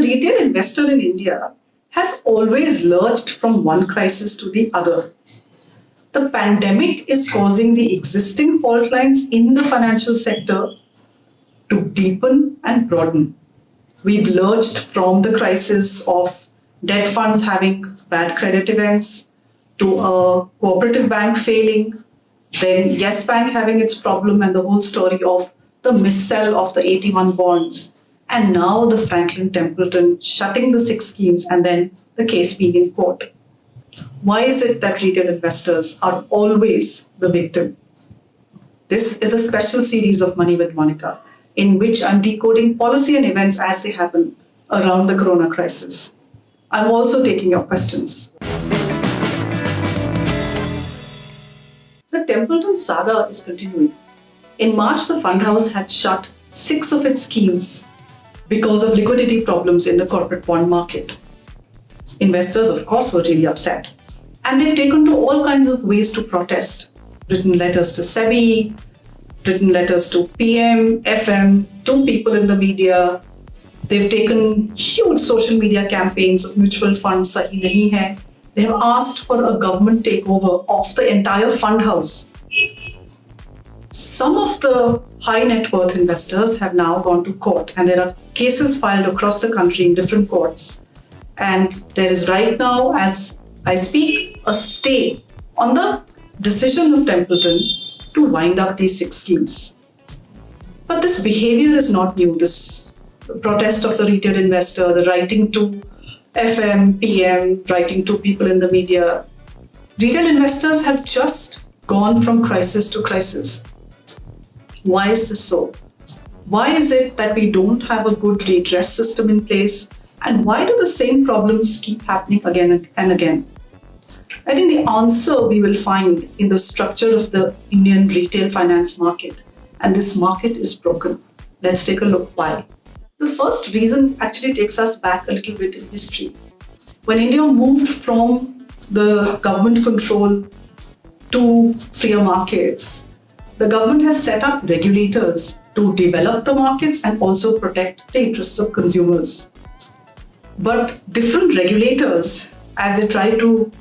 retail investor in India has always lurched from one crisis to the other. The pandemic is causing the existing fault lines in the financial sector to deepen and broaden. We've lurched from the crisis of debt funds having bad credit events to a cooperative bank failing, then Yes Bank having its problem and the whole story of the missell of the 81 bonds, and now the Franklin Templeton shutting the 6 schemes and then the case being in court. Why is it that retail investors are always the victim? This is a special series of Money with Monika, in which I'm decoding policy and events as they happen around the corona crisis. I'm also taking your questions. The Templeton saga is continuing. In March, the fund house had shut 6 of its schemes because of liquidity problems in the corporate bond market. Investors, of course, were really upset. And they've taken to all kinds of ways to protest. Written letters to SEBI, written letters to PM, FM, to people in the media. They've taken huge social media campaigns of mutual funds, sahi nahi hai. They have asked for a government takeover of the entire fund house. Some of the high net worth investors have now gone to court, and there are cases filed across the country in different courts. And there is right now, as I speak, a stay on the decision of Templeton to wind up these 6 schemes. But this behavior is not new. This protest of the retail investor, the writing to FM, PM, writing to people in the media. Retail investors have just gone from crisis to crisis. Why is this so? Why is it that we don't have a good redress system in place? And why do the same problems keep happening again and again? I think the answer we will find in the structure of the Indian retail finance market. And this market is broken. Let's take a look why. The first reason actually takes us back a little bit in history. When India moved from the government control to freer markets, the government has set up regulators to develop the markets and also protect the interests of consumers. But different regulators, as they try to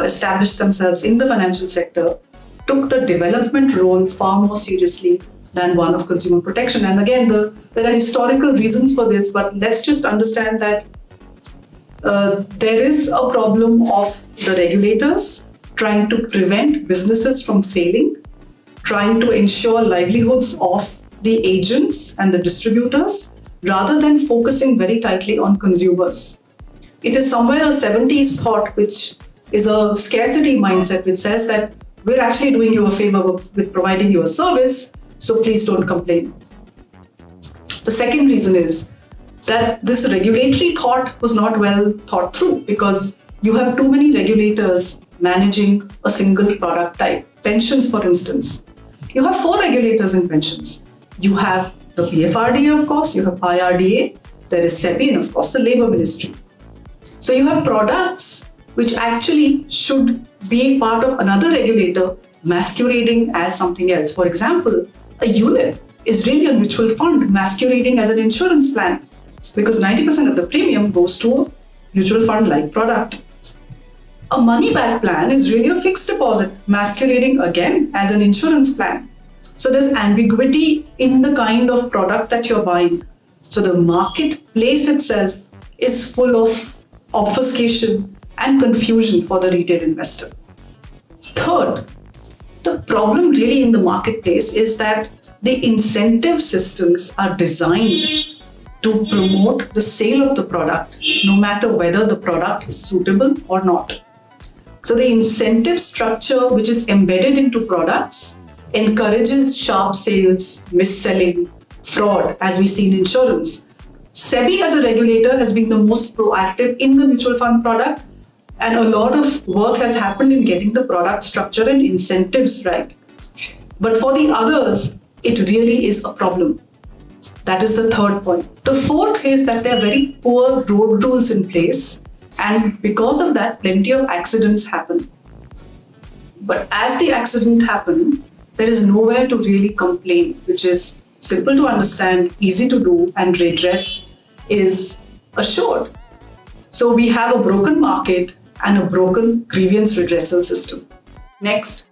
establish themselves in the financial sector, took the development role far more seriously than one of consumer protection. And again, there are historical reasons for this, but let's just understand that there is a problem of the regulators trying to prevent businesses from failing, trying to ensure livelihoods of the agents and the distributors, rather than focusing very tightly on consumers. It is somewhere a 70s thought, which is a scarcity mindset, which says that we're actually doing you a favor with providing you a service, so please don't complain. The second reason is that this regulatory thought was not well thought through, because you have too many regulators managing a single product type. Pensions, for instance. You have 4 regulators in pensions. You have the PFRDA, of course, you have IRDA, there is SEBI, and of course the Labour Ministry. So you have products which actually should be part of another regulator masquerading as something else. For example, a ULIP is really a mutual fund masquerading as an insurance plan, because 90% of the premium goes to a mutual fund-like product. A money-back plan is really a fixed deposit masquerading again as an insurance plan. So there's ambiguity in the kind of product that you're buying. So the marketplace itself is full of obfuscation and confusion for the retail investor. Third, the problem really in the marketplace is that the incentive systems are designed to promote the sale of the product, no matter whether the product is suitable or not. So the incentive structure which is embedded into products encourages sharp sales, mis-selling, fraud, as we see in insurance. SEBI as a regulator has been the most proactive in the mutual fund product, and a lot of work has happened in getting the product structure and incentives right. But for the others, it really is a problem. That is the third point. The fourth is that there are very poor road rules in place, and because of that, plenty of accidents happen. But as the accident happen, there is nowhere to really complain, which is simple to understand, easy to do, and redress is assured. So we have a broken market and a broken grievance redressal system. Next,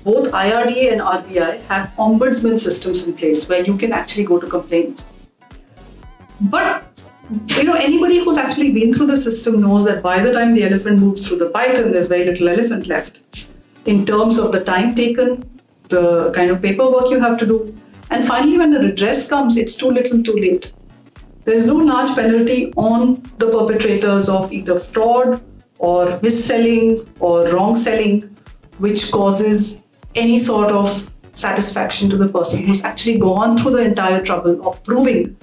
both IRDA and RBI have ombudsman systems in place where you can actually go to complain. But anybody who's actually been through the system knows that by the time the elephant moves through the python, there's very little elephant left in terms of the time taken, the kind of paperwork you have to do. And finally, when the redress comes, it's too little too late. There is no large penalty on the perpetrators of either fraud or misselling or wrong selling, which causes any sort of satisfaction to the person who's actually gone through the entire trouble of proving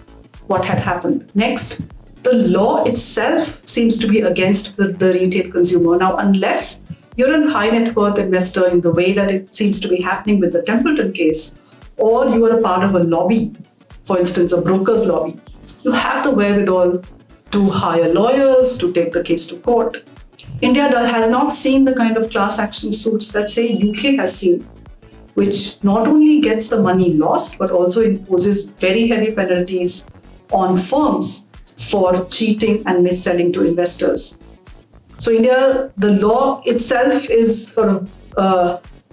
what had happened. Next, the law itself seems to be against the retail consumer. Now, unless you're a high net worth investor in the way that it seems to be happening with the Templeton case, or you are a part of a lobby, for instance, a broker's lobby, you have the wherewithal to hire lawyers, to take the case to court. India has not seen the kind of class action suits that, say, UK has seen, which not only gets the money lost, but also imposes very heavy penalties on firms for cheating and mis-selling to investors. So India, the law itself is sort of,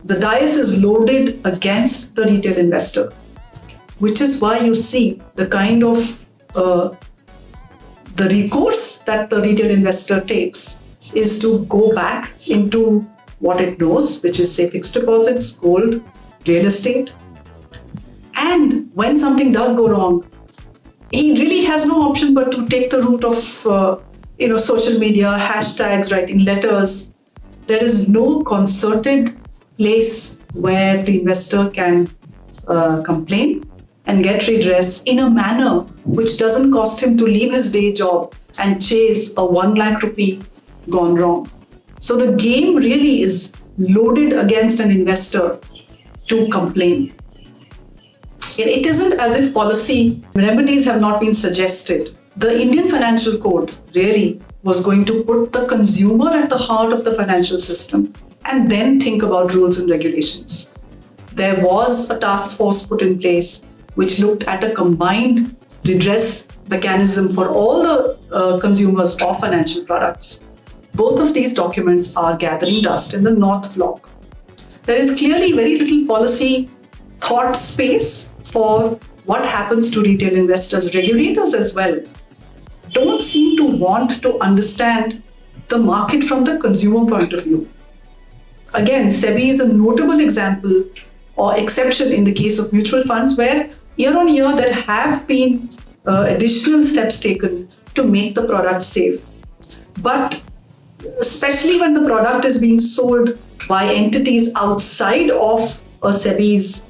the dice is loaded against the retail investor, which is why you see the kind of, the recourse that the retail investor takes is to go back into what it knows, which is, say, fixed deposits, gold, real estate. And when something does go wrong, he really has no option but to take the route of social media, hashtags, writing letters. There is no concerted place where the investor can complain and get redress in a manner which doesn't cost him to leave his day job and chase a 1 lakh rupee gone wrong. So the game really is loaded against an investor to complain. It isn't as if policy remedies have not been suggested. The Indian Financial Code really was going to put the consumer at the heart of the financial system and then think about rules and regulations. There was a task force put in place which looked at a combined redress mechanism for all the consumers of financial products. Both of these documents are gathering dust in the North Block. There is clearly very little policy thought space for what happens to retail investors. Regulators as well don't seem to want to understand the market from the consumer point of view. Again, SEBI is a notable example or exception in the case of mutual funds, where year on year there have been additional steps taken to make the product safe. But especially when the product is being sold by entities outside of a SEBI's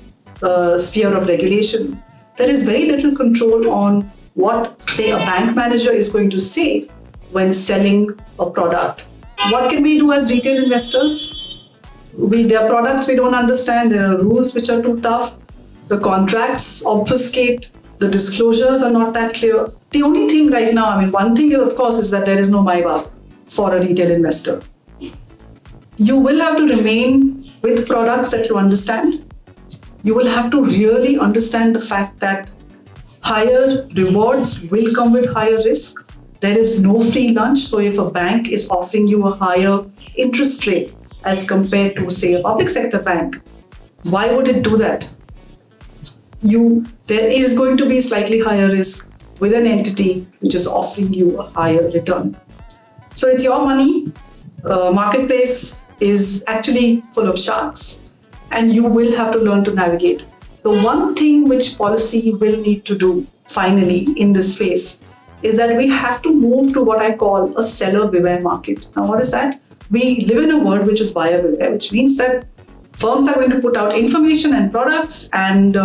sphere of regulation, there is very little control on what, say, a bank manager is going to say when selling a product. What can we do as retail investors? There are products we don't understand, there are rules which are too tough, the contracts obfuscate, the disclosures are not that clear. The only thing right now, one thing of course is that there is no MyBab for a retail investor. You will have to remain with products that you understand. You will have to really understand the fact that higher rewards will come with higher risk. There is no free lunch. So if a bank is offering you a higher interest rate as compared to, say, a public sector bank, why would it do that? There is going to be slightly higher risk with an entity which is offering you a higher return. So it's your money. Marketplace is actually full of sharks, and you will have to learn to navigate. The one thing which policy will need to do finally in this phase is that we have to move to what I call a seller beware market. Now, what is that? We live in a world which is buyer beware, which means that firms are going to put out information and products, and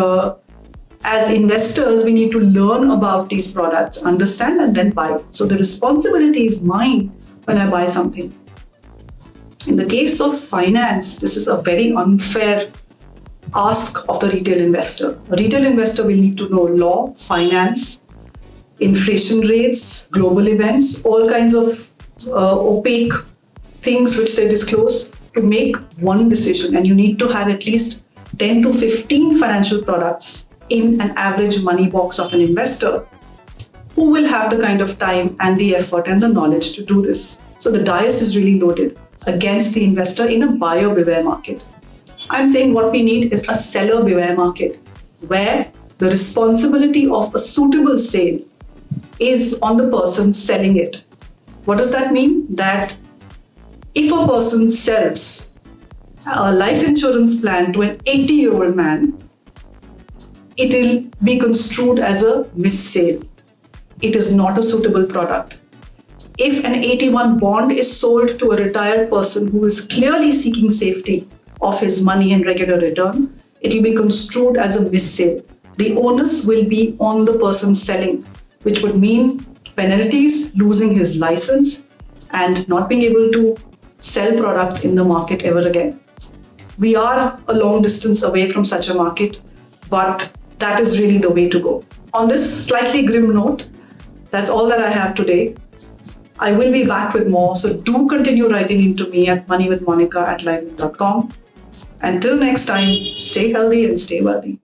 as investors, we need to learn about these products, understand, and then buy. So the responsibility is mine when I buy something. In the case of finance, this is a very unfair ask of the retail investor. A retail investor will need to know law, finance, inflation rates, global events, all kinds of opaque things which they disclose to make one decision. And you need to have at least 10 to 15 financial products in an average money box of an investor who will have the kind of time and the effort and the knowledge to do this? So the dice is really loaded against the investor in a buyer beware market. I'm saying what we need is a seller beware market where the responsibility of a suitable sale is on the person selling it. What does that mean? That if a person sells a life insurance plan to an 80-year-old man, it will be construed as a missale. It is not a suitable product. If an 81 bond is sold to a retired person who is clearly seeking safety of his money and regular return, it will be construed as a missale. The onus will be on the person selling, which would mean penalties, losing his license, and not being able to sell products in the market ever again. We are a long distance away from such a market, but that is really the way to go. On this slightly grim note, that's all that I have today. I will be back with more, so do continue writing into me at moneywithmonika@livein.com. Until next time, stay healthy and stay wealthy.